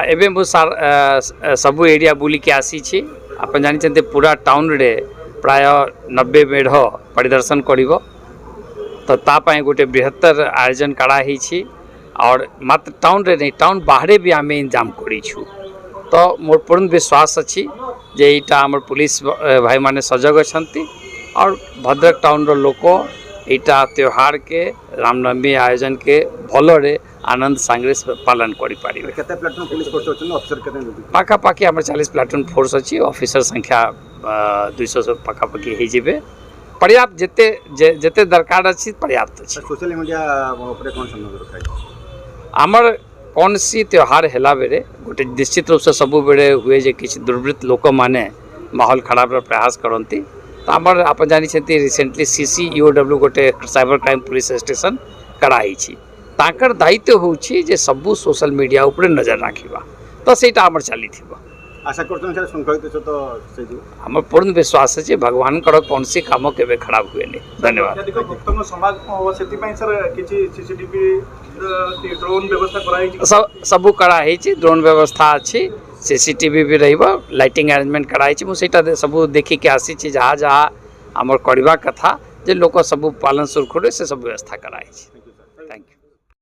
एबे मु सबू एरिया बुलिकी आसी आप जानी पूरा टाउन रे प्राय 90 मेढ़ परिदर्शन करिवो तो तापाई गोटे बृहत्तर आयोजन कराई और मात्र टाउन रे नहीं टाउन बाहर भी आम इंतजाम करूँ तो मोर पूर्ण विश्वास अच्छी जे यहाँ आम पुलिस भाई माने सजग अच्छा और भद्रक टाउन रो लोक यहाँ त्योहार के रामनवमी आयोजन के भलरे आनंद सांगे पालन करें। पाखापाखि आम 40 प्लाटून फोर्स अच्छी ऑफिसर संख्या 200 पाखापाखि हो पर्याप्त जिते जिते दरकार अच्छी पर्याप्त अच्छी। सोशल मीडिया आमर कौन सी त्योहार है बेले गोटे निश्चित रूप से सब बेले हुए जे किसी दुर्वृत्त लोक माने माहौल खराब प्रयास करती तो आमर आप जानी रिसेंटली CCEOW गोटे साइबर क्राइम पुलिस स्टेशन कराई ताकर दायित्व होउछि जे सबू सोशल मीडिया ऊपर नजर रखा तो सेटा आमर चली आशा करते श्रृंखलित तो आम पूर्ण विश्वास है भगवान कौन सी काम के खराब हुए नहीं। धन्यवाद। सबू कराई ड्रोन व्यवस्था अच्छी CCTV भी रहिबो लाइटिंग अरेंजमेंट कराई मुझे सबू देखिक आसी जहाँ जहाँ आमर करवा कथा जे लोक सबू पालन सुरखुरे से सब व्यवस्था कराई।